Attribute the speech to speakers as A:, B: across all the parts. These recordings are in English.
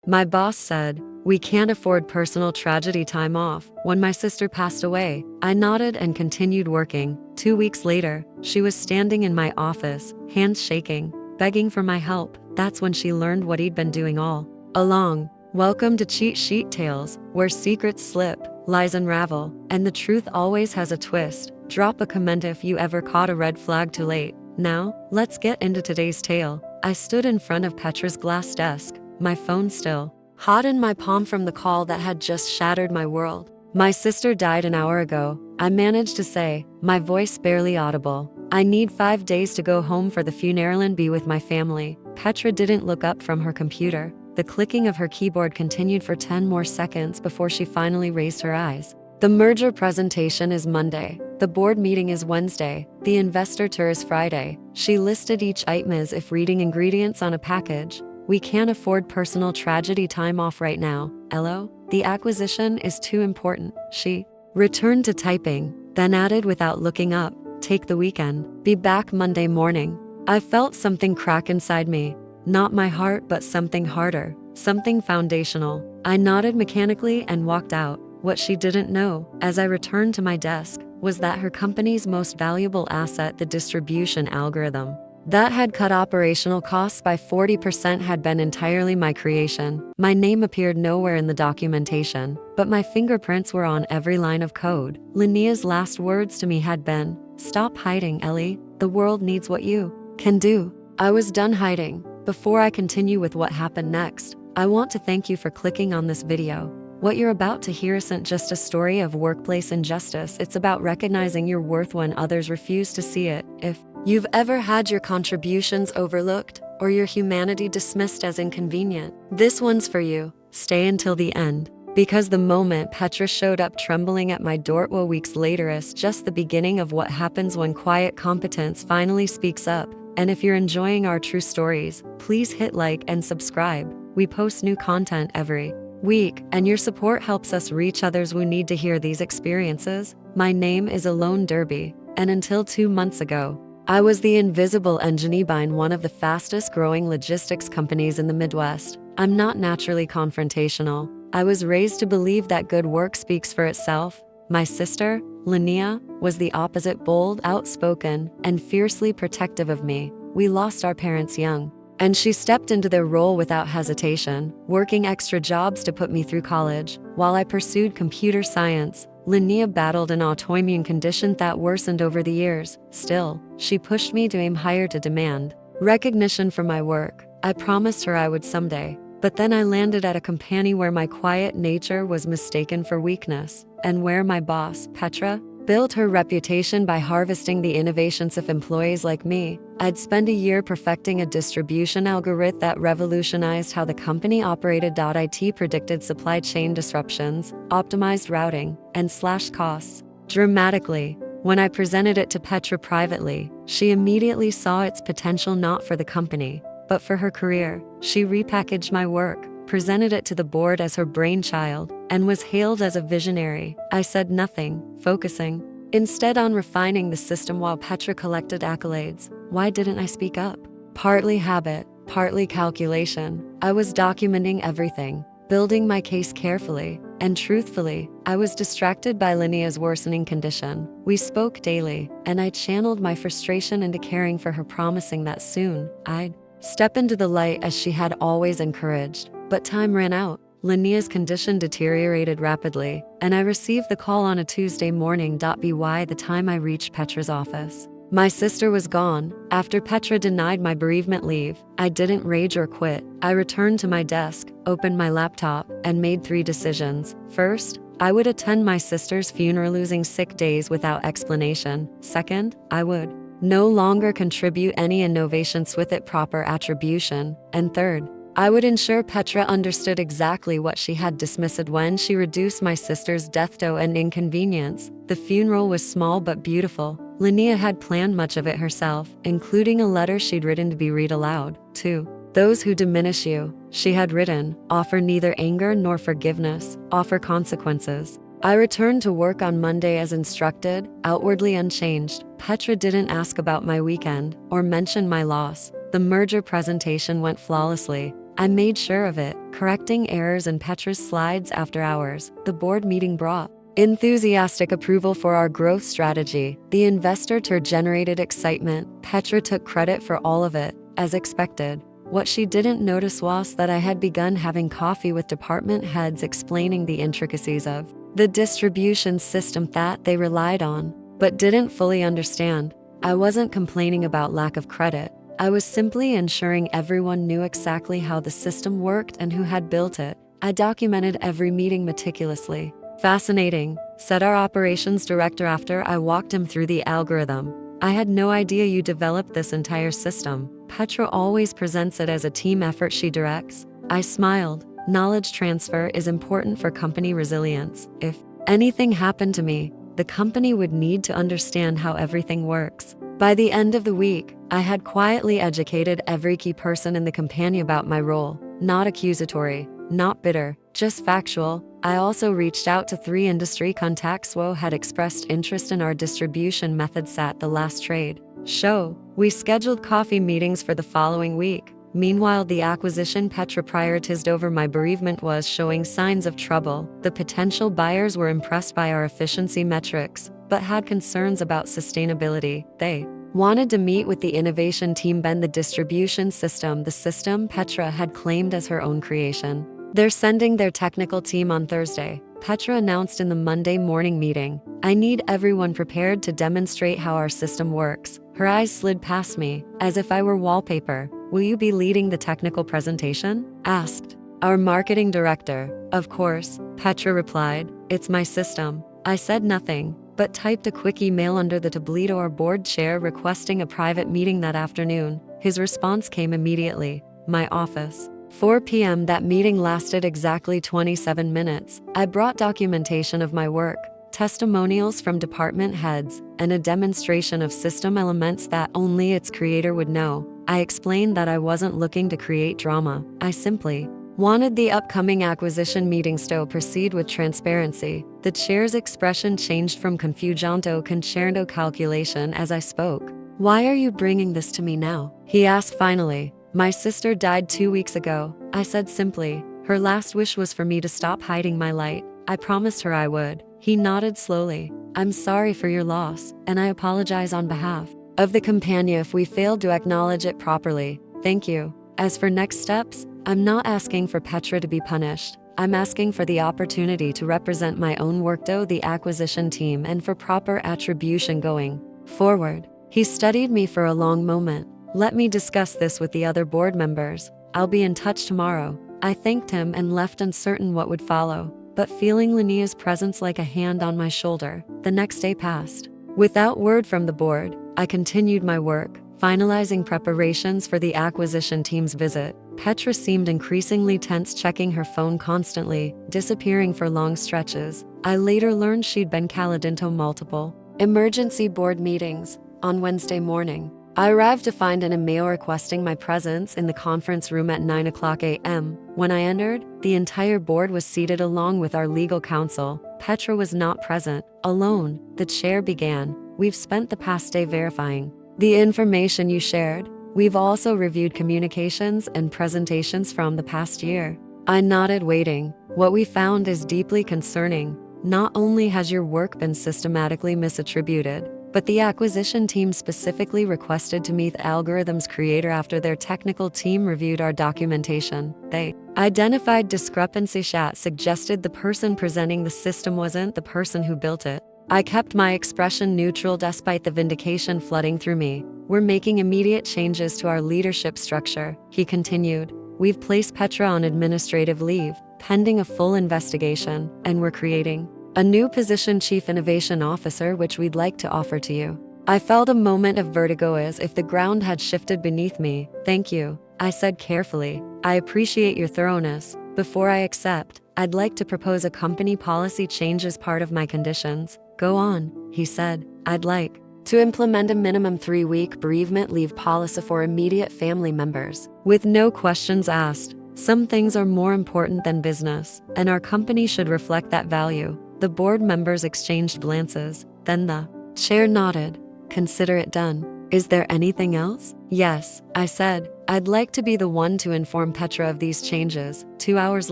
A: My boss said, "We can't afford personal tragedy time off." When my sister passed away, I nodded and continued working. 2 weeks later, she was standing in my office, hands shaking, begging for my help. That's when she learned what he'd been doing all along. Welcome to Cheat Sheet Tales, where secrets slip, lies unravel, and the truth always has a twist. Drop a comment if you ever caught a red flag too late. Now, let's get into today's tale. I stood in front of Petra's glass desk, my phone still hot in my palm from the call that had just shattered my world. "My sister died an hour ago," I managed to say, my voice barely audible. "I need 5 days to go home for the funeral and be with my family." Petra didn't look up from her computer. The clicking of her keyboard continued for 10 more seconds before she finally raised her eyes. "The merger presentation is Monday. The board meeting is Wednesday. The investor tour is Friday." She listed each item as if reading ingredients on a package. "We can't afford personal tragedy time off right now, Elo. The acquisition is too important." She returned to typing, then added without looking up, "Take the weekend. Be back Monday morning." I felt something crack inside me. Not my heart, but something harder, something foundational. I nodded mechanically and walked out. What she didn't know, as I returned to my desk, was that her company's most valuable asset, the distribution algorithm, that had cut operational costs by 40% had been entirely my creation. My name appeared nowhere in the documentation, but my fingerprints were on every line of code. Linnea's last words to me had been, "Stop hiding, Ellie. The world needs what you can do." I was done hiding. Before I continue with what happened next, I want to thank you for clicking on this video. What you're about to hear isn't just a story of workplace injustice, it's about recognizing your worth when others refuse to see it. If you've ever had your contributions overlooked or your humanity dismissed as inconvenient, this one's for you. Stay until the end. Because the moment Petra showed up trembling at my door weeks later is just the beginning of what happens when quiet competence finally speaks up. And if you're enjoying our true stories, please hit like and subscribe. We post new content every week, and your support helps us reach others who need to hear these experiences. My name is Alone Derby, and until 2 months ago, I was the invisible engineer behind one of the fastest growing logistics companies in the Midwest. I'm not naturally confrontational. I was raised to believe that good work speaks for itself. My sister, Linnea, was the opposite, bold, outspoken, and fiercely protective of me. We lost our parents young, and she stepped into their role without hesitation, working extra jobs to put me through college. While I pursued computer science, Linnea battled an autoimmune condition that worsened over the years. Still, she pushed me to aim higher, to demand recognition for my work. I promised her I would someday. But then I landed at a company where my quiet nature was mistaken for weakness, and where my boss, Petra, built her reputation by harvesting the innovations of employees like me. I'd spent a year perfecting a distribution algorithm that revolutionized how the company operated. It predicted supply chain disruptions, optimized routing, and slashed costs dramatically. When I presented it to Petra privately, she immediately saw its potential, not for the company, but for her career. She repackaged my work, presented it to the board as her brainchild, and was hailed as a visionary. I said nothing, focusing instead on refining the system while Petra collected accolades. Why didn't I speak up? Partly habit, partly calculation. I was documenting everything, building my case carefully and truthfully. I was distracted by Linnea's worsening condition. We spoke daily, and I channeled my frustration into caring for her, promising that soon I'd step into the light as she had always encouraged. But time ran out. Linnea's condition deteriorated rapidly, and I received the call on a Tuesday morning. By the time I reached Petra's office, my sister was gone. After Petra denied my bereavement leave, I didn't rage or quit. I returned to my desk, opened my laptop, and made 3 decisions. First, I would attend my sister's funeral, losing sick days without explanation. Second, I would no longer contribute any innovations with it proper attribution. And third, I would ensure Petra understood exactly what she had dismissed when she reduced my sister's death to an inconvenience. The funeral was small but beautiful. Linnea had planned much of it herself, including a letter she'd written to be read aloud. To those who diminish you, she had written, offer neither anger nor forgiveness, offer consequences. I returned to work on Monday as instructed, outwardly unchanged. Petra didn't ask about my weekend or mention my loss. The merger presentation went flawlessly. I made sure of it, correcting errors in Petra's slides after hours. The board meeting brought enthusiastic approval for our growth strategy. The investor tour generated excitement. Petra took credit for all of it, as expected. What she didn't notice was that I had begun having coffee with department heads explaining the intricacies of the distribution system that they relied on, but didn't fully understand. I wasn't complaining about lack of credit. I was simply ensuring everyone knew exactly how the system worked and who had built it. I documented every meeting meticulously. Fascinating, said our operations director after I walked him through the algorithm. I had no idea you developed this entire system. Petra always presents it as a team effort she directs. I smiled. Knowledge transfer is important for company resilience. If anything happened to me, the company would need to understand how everything works. By the end of the week, I had quietly educated every key person in the company about my role. Not accusatory, not bitter, just factual. I also reached out to 3 industry contacts who had expressed interest in our distribution methods at the last trade show. We scheduled coffee meetings for the following week. Meanwhile, the acquisition Petra prioritized over my bereavement was showing signs of trouble. The potential buyers were impressed by our efficiency metrics, but had concerns about sustainability. They wanted to meet with the innovation team behind the distribution system, the system Petra had claimed as her own creation. They're sending their technical team on Thursday, Petra announced in the Monday morning meeting. I need everyone prepared to demonstrate how our system works. Her eyes slid past me, as if I were wallpaper. Will you be leading the technical presentation? Asked our marketing director. Of course, Petra replied. It's my system. I said nothing, but typed a quick email under the tableau our board chair requesting a private meeting that afternoon. His response came immediately. My office. 4 p.m. That meeting lasted exactly 27 minutes. I brought documentation of my work, testimonials from department heads, and a demonstration of system elements that only its creator would know. I explained that I wasn't looking to create drama. I simply wanted the upcoming acquisition meetings to proceed with transparency. The chair's expression changed from confusion to concerto calculation as I spoke. Why are you bringing this to me now? He asked finally. My sister died 2 weeks ago, I said simply. Her last wish was for me to stop hiding my light. I promised her I would. He nodded slowly. I'm sorry for your loss, and I apologize on behalf of the companion if we failed to acknowledge it properly. Thank you. As for next steps, I'm not asking for Petra to be punished. I'm asking for the opportunity to represent my own work to the acquisition team and for proper attribution going forward. He studied me for a long moment. Let me discuss this with the other board members. I'll be in touch tomorrow. I thanked him and left uncertain what would follow, but feeling Linnea's presence like a hand on my shoulder. The next day passed. Without word from the board, I continued my work, finalizing preparations for the acquisition team's visit. Petra seemed increasingly tense, checking her phone constantly, disappearing for long stretches. I later learned she'd been called into multiple emergency board meetings. On Wednesday morning, I arrived to find an email requesting my presence in the conference room at 9:00 a.m. When I entered, the entire board was seated along with our legal counsel. Petra was not present. Alone, the chair began. We've spent the past day verifying the information you shared. We've also reviewed communications and presentations from the past year. I nodded, waiting. What we found is deeply concerning. Not only has your work been systematically misattributed, but the acquisition team specifically requested to meet the algorithm's creator after their technical team reviewed our documentation. They identified discrepancies that suggested the person presenting the system wasn't the person who built it. I kept my expression neutral despite the vindication flooding through me. We're making immediate changes to our leadership structure, he continued. We've placed Petra on administrative leave, pending a full investigation, and we're creating a new position, Chief Innovation Officer, which we'd like to offer to you. I felt a moment of vertigo as if the ground had shifted beneath me. Thank you, I said carefully. I appreciate your thoroughness. Before I accept, I'd like to propose a company policy change as part of my conditions. Go on, he said. I'd like to implement a minimum 3-week bereavement leave policy for immediate family members, with no questions asked. Some things are more important than business, and our company should reflect that value. The board members exchanged glances. Then the chair nodded. Consider it done. Is there anything else? Yes, I said. I'd like to be the one to inform Petra of these changes. 2 hours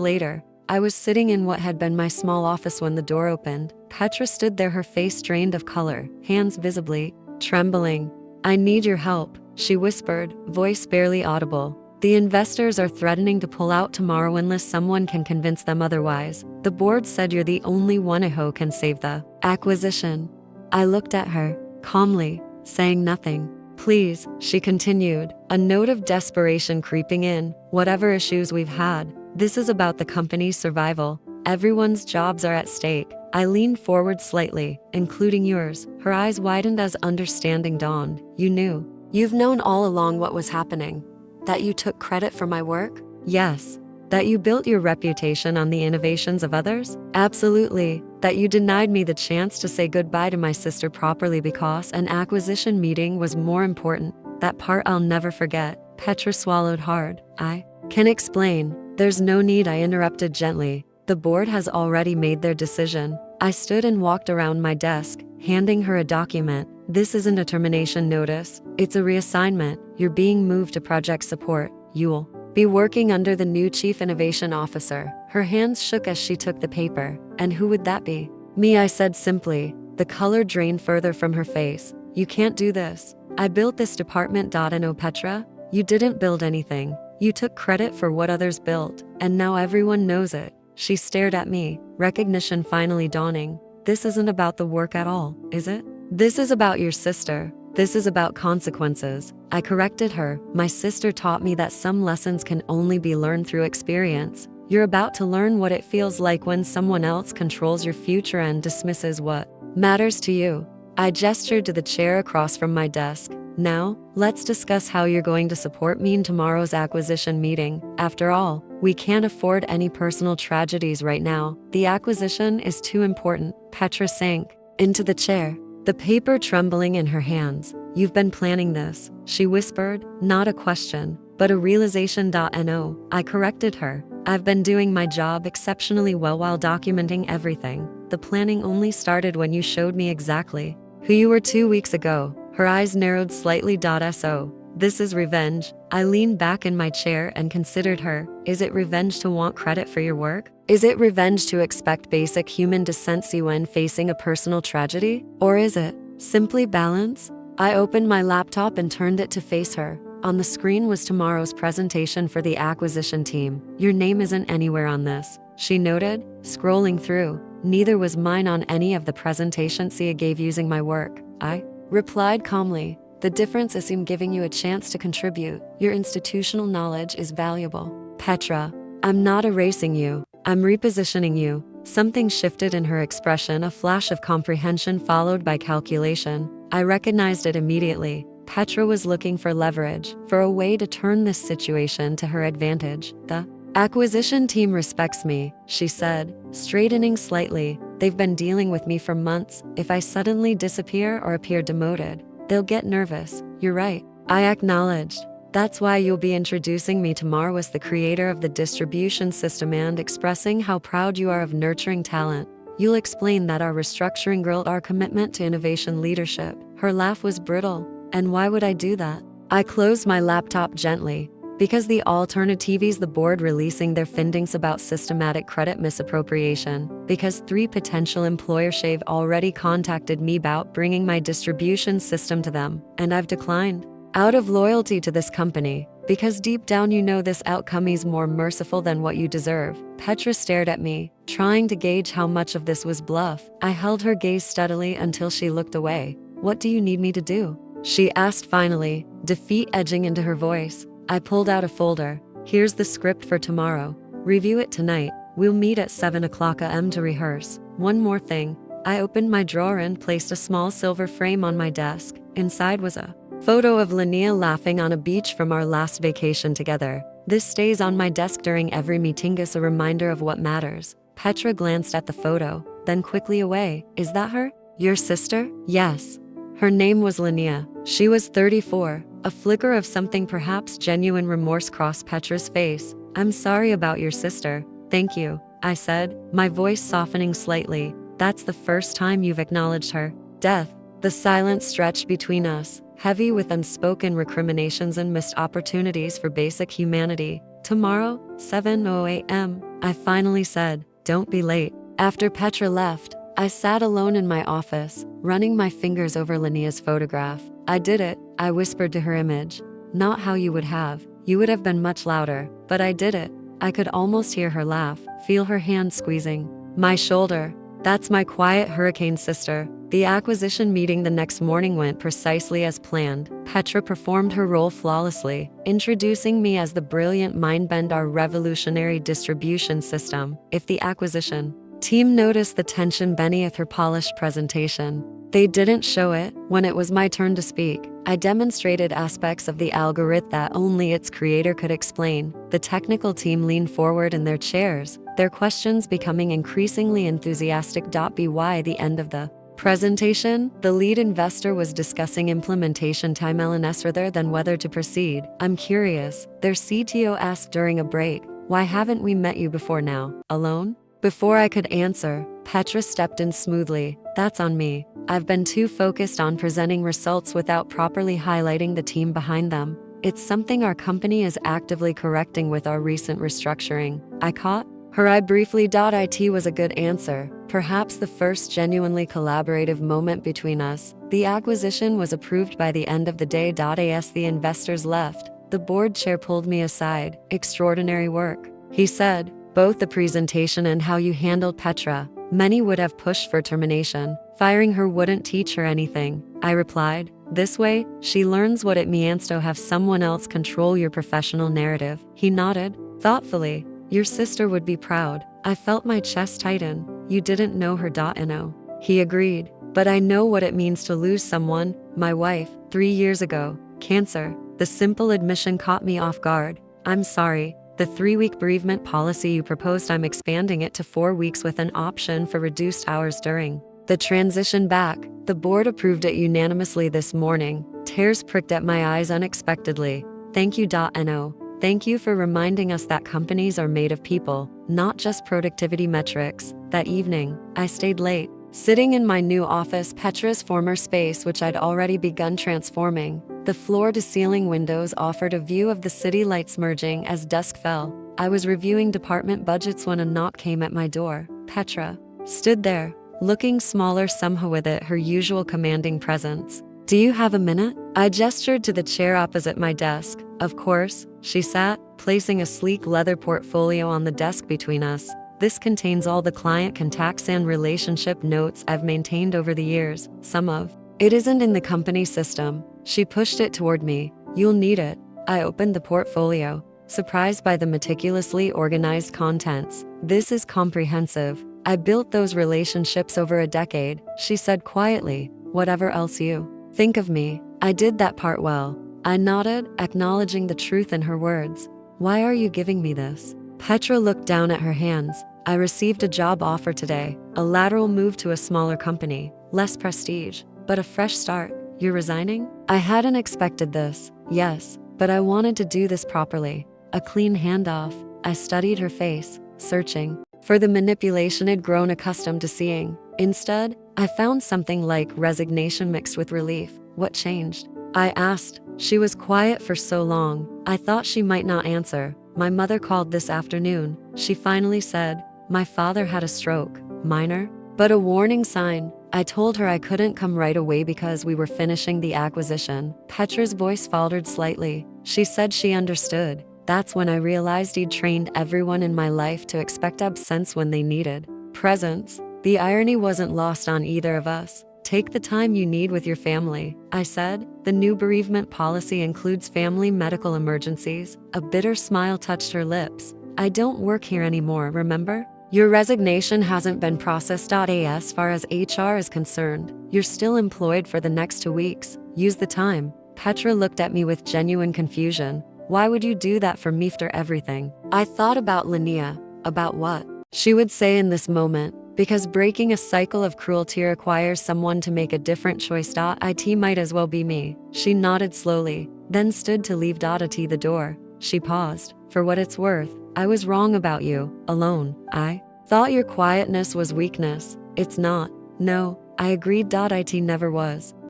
A: later, I was sitting in what had been my small office when the door opened. Petra stood there, her face drained of color, hands visibly trembling. "I need your help," she whispered, voice barely audible. "The investors are threatening to pull out tomorrow unless someone can convince them otherwise. The board said you're the only one who can save the acquisition." I looked at her, calmly, saying nothing. "Please," she continued, a note of desperation creeping in. "Whatever issues we've had, this is about the company's survival. Everyone's jobs are at stake." I leaned forward slightly, including yours. Her eyes widened as understanding dawned. "You knew. You've known all along what was happening. That you took credit for my work?" "Yes." "That you built your reputation on the innovations of others?" "Absolutely." "That you denied me the chance to say goodbye to my sister properly because an acquisition meeting was more important." "That part I'll never forget." Petra swallowed hard. "I can explain." "There's no need," I interrupted gently. "The board has already made their decision." I stood and walked around my desk, handing her a document. "This isn't a termination notice. It's a reassignment. You're being moved to project support. You'll be working under the new Chief Innovation Officer." Her hands shook as she took the paper. "And who would that be?" "Me," I said simply. The color drained further from her face. "You can't do this. I built this department. No, Petra, you didn't build anything. You took credit for what others built, and now everyone knows it." She stared at me, recognition finally dawning. "This isn't about the work at all, is it? This is about your sister. This is about consequences." I corrected her. "My sister taught me that some lessons can only be learned through experience. You're about to learn what it feels like when someone else controls your future and dismisses what matters to you." I gestured to the chair across from my desk. "Now, let's discuss how you're going to support me in tomorrow's acquisition meeting. After all, we can't afford any personal tragedies right now. The acquisition is too important." Petra sank into the chair, the paper trembling in her hands. "You've been planning this," she whispered, not a question, but a realization. No, I corrected her. "I've been doing my job exceptionally well while documenting everything. The planning only started when you showed me exactly who you were 2 weeks ago." Her eyes narrowed slightly. So, this is revenge. I leaned back in my chair and considered her. Is it revenge to want credit for your work? Is it revenge to expect basic human decency when facing a personal tragedy? Or is it simply balance? I opened my laptop and turned it to face her. On the screen was tomorrow's presentation for the acquisition team. "Your name isn't anywhere on this," she noted, scrolling through. "Neither was mine on any of the presentations Sia gave using my work." I replied calmly. "The difference is I'm giving you a chance to contribute. Your institutional knowledge is valuable." "Petra, I'm not erasing you. I'm repositioning you." Something shifted in her expression, a flash of comprehension followed by calculation. I recognized it immediately. Petra was looking for leverage, for a way to turn this situation to her advantage. "The acquisition team respects me," she said, straightening slightly. "They've been dealing with me for months. If I suddenly disappear or appear demoted, they'll get nervous." "You're right," I acknowledged. "That's why you'll be introducing me tomorrow as the creator of the distribution system and expressing how proud you are of nurturing talent. You'll explain that our restructuring grilled our commitment to innovation leadership." Her laugh was brittle. "And why would I do that?" I closed my laptop gently. "Because the alternatives, the board releasing their findings about systematic credit misappropriation. Because 3 potential employers have already contacted me about bringing my distribution system to them, and I've declined. Out of loyalty to this company. Because deep down you know this outcome is more merciful than what you deserve." Petra stared at me, trying to gauge how much of this was bluff. I held her gaze steadily until she looked away. "What do you need me to do?" she asked finally, defeat edging into her voice. I pulled out a folder. "Here's the script for tomorrow. Review it tonight. We'll meet at 7 a.m. to rehearse. One more thing." I opened my drawer and placed a small silver frame on my desk. Inside was a photo of Linnea laughing on a beach from our last vacation together. "This stays on my desk during every meeting as a reminder of what matters." Petra glanced at the photo, then quickly away. "Is that her? Your sister?" "Yes." Her name was Linnea. She was 34. A flicker of something, perhaps genuine remorse, crossed Petra's face. "I'm sorry about your sister." "Thank you," I said, my voice softening slightly. "That's the first time you've acknowledged her death." The silence stretched between us. heavy with unspoken recriminations and missed opportunities for basic humanity. Tomorrow, 7:00 a.m., I finally said, "Don't be late." After Petra left, I sat alone in my office, running my fingers over Linea's photograph. "I did it," I whispered to her image. "Not how you would have. You would have been much louder, but I did it." I could almost hear her laugh, feel her hand squeezing my shoulder. That's my quiet hurricane sister. The acquisition meeting the next morning went precisely as planned. Petra performed her role flawlessly, introducing me as the brilliant mind behind our revolutionary distribution system. If the acquisition team noticed the tension beneath her polished presentation, they didn't show it. When it was my turn to speak, I demonstrated aspects of the algorithm that only its creator could explain. The technical team leaned forward in their chairs, their questions becoming increasingly enthusiastic. By the end of the presentation, the lead investor was discussing implementation timelines rather than whether to proceed. "I'm curious," their CTO asked during a break. "Why haven't we met you before now? Alone?" Before I could answer, Petra stepped in smoothly. "That's on me. I've been too focused on presenting results without properly highlighting the team behind them. It's something our company is actively correcting with our recent restructuring." I caught her eye briefly. It was a good answer, perhaps the first genuinely collaborative moment between us. The acquisition was approved by the end of the day. As the investors left, the board chair pulled me aside. "Extraordinary work," he said. "Both the presentation and how you handled Petra. Many would have pushed for termination. Firing her wouldn't teach her anything," I replied. "This way, she learns what it means to have someone else control your professional narrative." He nodded thoughtfully. "Your sister would be proud." I felt my chest tighten. "You didn't know her. No." He agreed. "But I know what it means to lose someone. My wife, 3 years ago. Cancer." The simple admission caught me off guard. "I'm sorry. The 3-week bereavement policy you proposed, I'm expanding it to 4 weeks with an option for reduced hours during the transition back." The board approved it unanimously this morning. Tears pricked at my eyes unexpectedly. "Thank you. No. Thank you for reminding us that companies are made of people, not just productivity metrics." That evening, I stayed late, sitting in my new office, Petra's former space, which I'd already begun transforming. The floor-to-ceiling windows offered a view of the city lights merging as dusk fell. I was reviewing department budgets when a knock came at my door. Petra stood there, looking smaller somehow with it her usual commanding presence. "Do you have a minute?" I gestured to the chair opposite my desk. "Of course," she sat, placing a sleek leather portfolio on the desk between us. "This contains all the client contacts and relationship notes I've maintained over the years. Some of it isn't in the company system." She pushed it toward me. "You'll need it." I opened the portfolio, surprised by the meticulously organized contents. "This is comprehensive. I built those relationships over a decade," she said quietly. "Whatever else you think of me, I did that part well." I nodded, acknowledging the truth in her words. "Why are you giving me this?" Petra looked down at her hands. "I received a job offer today, a lateral move to a smaller company, less prestige, but a fresh start." "You're resigning?" I hadn't expected this. "Yes, but I wanted to do this properly. A clean handoff." I studied her face, searching for the manipulation I'd grown accustomed to seeing. Instead, I found something like resignation mixed with relief. "What changed?" I asked. She was quiet for so long, I thought she might not answer. "My mother called this afternoon," she finally said. "My father had a stroke. Minor, but a warning sign." I told her I couldn't come right away because we were finishing the acquisition. Petra's voice faltered slightly. She said she understood. That's when I realized he'd trained everyone in my life to expect absence when they needed presence. The irony wasn't lost on either of us. "Take the time you need with your family," I said. "The new bereavement policy includes family medical emergencies." A bitter smile touched her lips. "I don't work here anymore, remember? Your resignation hasn't been processed. As far as HR is concerned, you're still employed for the next 2 weeks. Use the time." Petra looked at me with genuine confusion. "Why would you do that for me after everything?" I thought about Linnea. About what she would say in this moment. Because breaking a cycle of cruelty requires someone to make a different choice. It might as well be me. She nodded slowly, then stood to leave. At the door, she paused. "For what it's worth, I was wrong about you. Alone. I thought your quietness was weakness." "It's not." "No," I agreed. It never was.